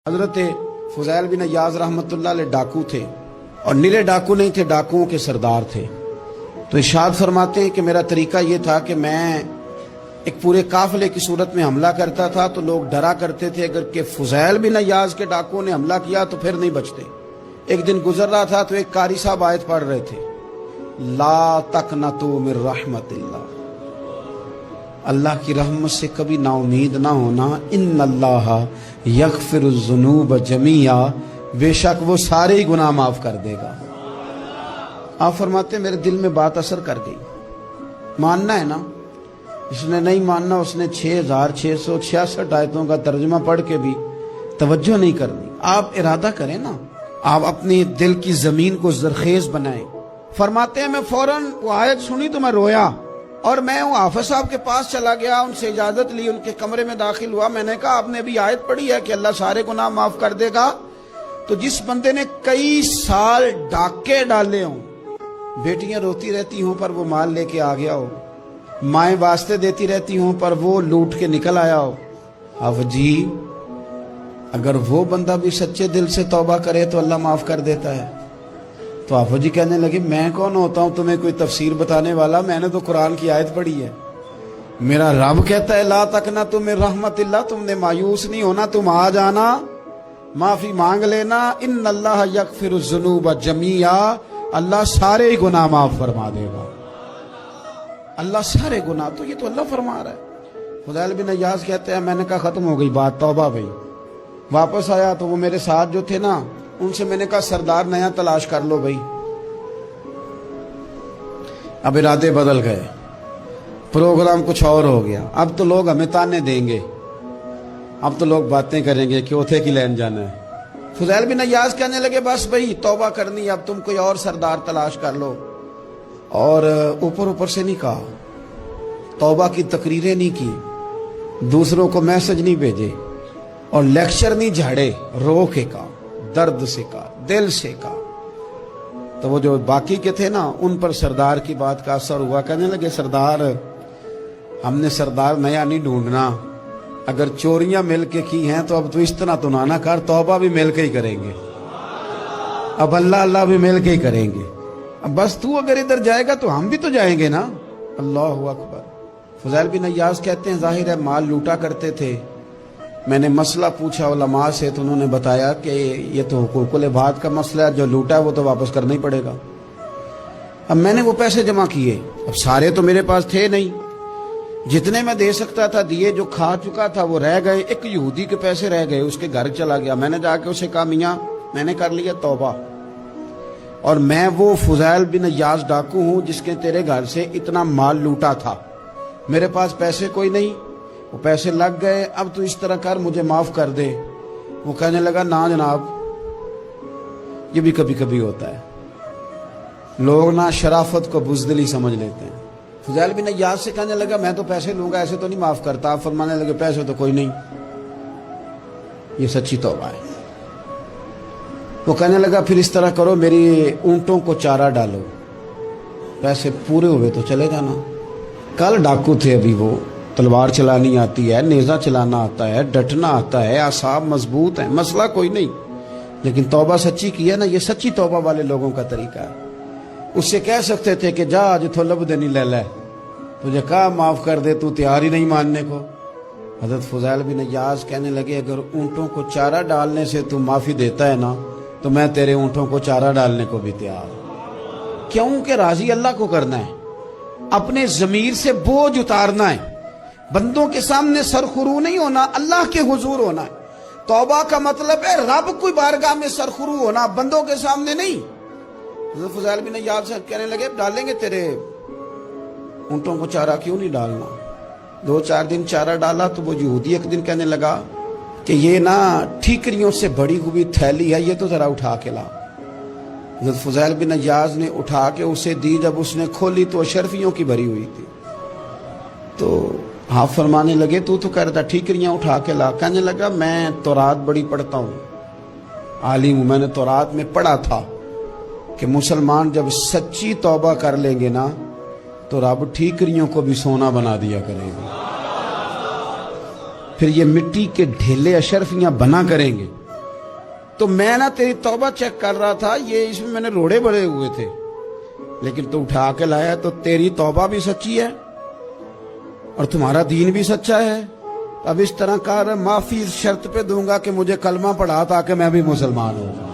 حضرت فضیل بن عیاض رحمۃ اللہ علیہ ڈاکو تھے، اور نرے ڈاکو نہیں تھے، ڈاکوؤں کے سردار تھے۔ تو ارشاد فرماتے ہیں کہ میرا طریقہ یہ تھا کہ میں ایک پورے قافلے کی صورت میں حملہ کرتا تھا تو لوگ ڈرا کرتے تھے اگر کہ فضیل بن عیاض کے ڈاکوؤں نے حملہ کیا تو پھر نہیں بچتے۔ ایک دن گزر رہا تھا تو ایک قاری صاحب آیت پڑھ رہے تھے، لا تقنطوا من رحمت اللہ، اللہ کی رحمت سے کبھی نا امید نہ ہونا، ان اللہ یغفر الذنوب جمیعا، بے شک وہ سارے ہی گناہ معاف کر دے گا۔ آپ فرماتے ہیں میرے دل میں بات اثر کر گئی، ماننا ہے نا۔ اس نے نہیں ماننا، اس نے 6666 آیتوں کا ترجمہ پڑھ کے بھی توجہ نہیں کرنی۔ آپ ارادہ کریں نا، آپ اپنی دل کی زمین کو زرخیز بنائیں۔ فرماتے ہیں میں فوراً وہ آیت سنی تو میں رویا، اور میں وہ حافظ صاحب کے پاس چلا گیا، ان سے اجازت لی، ان کے کمرے میں داخل ہوا۔ میں نے کہا آپ نے ابھی آیت پڑھی ہے کہ اللہ سارے گناہ معاف کر دے گا؟ تو جس بندے نے کئی سال ڈاکے ڈالے ہوں، بیٹیاں روتی رہتی ہوں پر وہ مال لے کے آ گیا ہو، مائیں واسطے دیتی رہتی ہوں پر وہ لوٹ کے نکل آیا ہو، اب جی اگر وہ بندہ بھی سچے دل سے توبہ کرے تو اللہ معاف کر دیتا ہے۔ تو آفو جی کہنے لگے میں کون ہوتا ہوں تمہیں کوئی تفسیر بتانے والا، میں نے تو قرآن کی آیت پڑھی ہے، میرا رب کہتا ہے لا تقنطوا من رحمت اللہ، تم نے مایوس نہیں ہونا، تم آ جانا، معافی مانگ لینا، ان اللہ یغفر الذنوب جمیعا، اللہ سارے ہی گناہ معاف فرما دے گا، اللہ سارے گناہ۔ تو یہ تو اللہ فرما رہا ہے۔ فضیل بن عیاض کہتے ہیں میں نے کہا ختم ہو گئی بات، توبہ بھائی۔ واپس آیا تو وہ میرے ساتھ جو تھے نا، ان سے میں نے کہا سردار نیا تلاش کر لو بھائی۔ اب ارادے بدل گئے، پروگرام کچھ اور ہو گیا۔ اب تو لوگ ہمیں تانے دیں گے، اب تو لوگ باتیں کریں گے کہ اوتھے کی لین جانا ہے۔ فضیل بن عیاض کہنے لگے بس بھائی توبہ کرنی، اب تم کوئی اور سردار تلاش کر لو۔ اور اوپر سے نہیں کہا، توبہ کی تقریریں نہیں کی، دوسروں کو میسج نہیں بھیجے، اور لیکچر نہیں جھاڑے، رو کے کہا، درد سے کہا، دل سے کہا۔ تو وہ جو باقی کے تھے نا، ان پر سردار کی بات کا اثر ہوا۔ کہنے لگے سردار ہم نے سردار نیا نہیں ڈھونڈنا، اگر چوریاں مل کے کی ہیں تو اب تو اس طرح تو نہ کر، توبہ بھی مل کے ہی کریں گے، اب اللہ بھی مل کے ہی کریں گے، اب بس تو اگر ادھر جائے گا تو ہم بھی تو جائیں گے نا۔ اللہ اکبر۔ فضیل بن عیاض کہتے ہیں ظاہر ہے مال لوٹا کرتے تھے، میں نے مسئلہ پوچھا علماء سے تو انہوں نے بتایا کہ یہ تو حقوق العباد کا مسئلہ ہے، جو لوٹا ہے وہ تو واپس کرنا ہی پڑے گا۔ اب میں نے وہ پیسے جمع کیے، اب سارے تو میرے پاس تھے نہیں، جتنے میں دے سکتا تھا دیے، جو کھا چکا تھا وہ رہ گئے۔ ایک یہودی کے پیسے رہ گئے، اس کے گھر چلا گیا، میں نے جا کے اسے کہا میاں میں نے کر لیا توبہ، اور میں وہ فضیل بن عیاض ڈاکو ہوں جس کے تیرے گھر سے اتنا مال لوٹا تھا، میرے پاس پیسے کوئی نہیں، وہ پیسے لگ گئے، اب تو اس طرح کر مجھے معاف کر دے۔ وہ کہنے لگا نا جناب، یہ بھی کبھی کبھی ہوتا ہے، لوگ نا شرافت کو بزدلی سمجھ لیتے ہیں۔ فضیل بن عیاض سے کہنے لگا میں تو پیسے لوں گا، ایسے تو نہیں معاف کرتا۔ آپ فرمانے لگے پیسے تو کوئی نہیں، یہ سچی توبہ ہے۔ وہ کہنے لگا پھر اس طرح کرو، میری اونٹوں کو چارہ ڈالو، پیسے پورے ہوئے تو چلے جانا۔ کل ڈاکو تھے، ابھی وہ تلوار چلانی آتی ہے، نیزہ چلانا آتا ہے، ڈٹنا آتا ہے، اعصاب مضبوط ہیں، مسئلہ کوئی نہیں، لیکن توبہ سچی کی ہے نا، یہ سچی توبہ والے لوگوں کا طریقہ ہے۔ اس سے کہہ سکتے تھے کہ جا جتھو لب دینی لے لے، تجھے کہا معاف کر دے، تو تیار ہی نہیں ماننے کو۔ حضرت فضیل بن عیاض کہنے لگے اگر اونٹوں کو چارہ ڈالنے سے تو معافی دیتا ہے نا، تو میں تیرے اونٹوں کو چارہ ڈالنے کو بھی تیار ہوں۔ کیوں کہ راضی اللہ کو کرنا ہے، اپنے ضمیر سے بوجھ اتارنا ہے، بندوں کے سامنے سرخرو نہیں ہونا، اللہ کے حضور ہونا ہے۔ توبہ کا مطلب ہے رب کوئی بارگاہ میں سرخرو ہونا، بندوں کے سامنے نہیں۔ حضرت فضیل بن عیاض سے کہنے لگے ڈالیں گے تیرے اونٹوں کو چارہ، کیوں نہیں ڈالنا۔ 2-4 دن چارہ ڈالا تو وہ یہودی ایک دن کہنے لگا کہ یہ نا ٹھیکریوں سے بڑی ہوئی تھیلی ہے، یہ تو ذرا اٹھا کے لا۔ حضرت فضیل بن عیاض نے اٹھا کے اسے دی، جب اس نے کھولی تو اشرفیوں کی بھری ہوئی تھی۔ تو آپ فرمانے لگے تو کہہ رہا تھا ٹھیکریاں اٹھا کے لا۔ کہنے لگا میں تورات بڑی پڑھتا ہوں، عالم ہوں، میں نے تورات میں پڑھا تھا کہ مسلمان جب سچی توبہ کر لیں گے نا تو رب ٹھیکریوں کو بھی سونا بنا دیا کرے گا، پھر یہ مٹی کے ڈھیلے اشرفیاں بنا کریں گے، تو میں نا تیری توبہ چیک کر رہا تھا, یہ اس میں میں نے روڑے بڑے ہوئے تھے, لیکن تو اٹھا کے لایا تو تیری توبہ بھی سچی ہے اور تمہارا دین بھی سچا ہے. اب اس طرح کر, معافی اس شرط پہ دوں گا کہ مجھے کلمہ پڑھا تاکہ میں بھی مسلمان ہوں.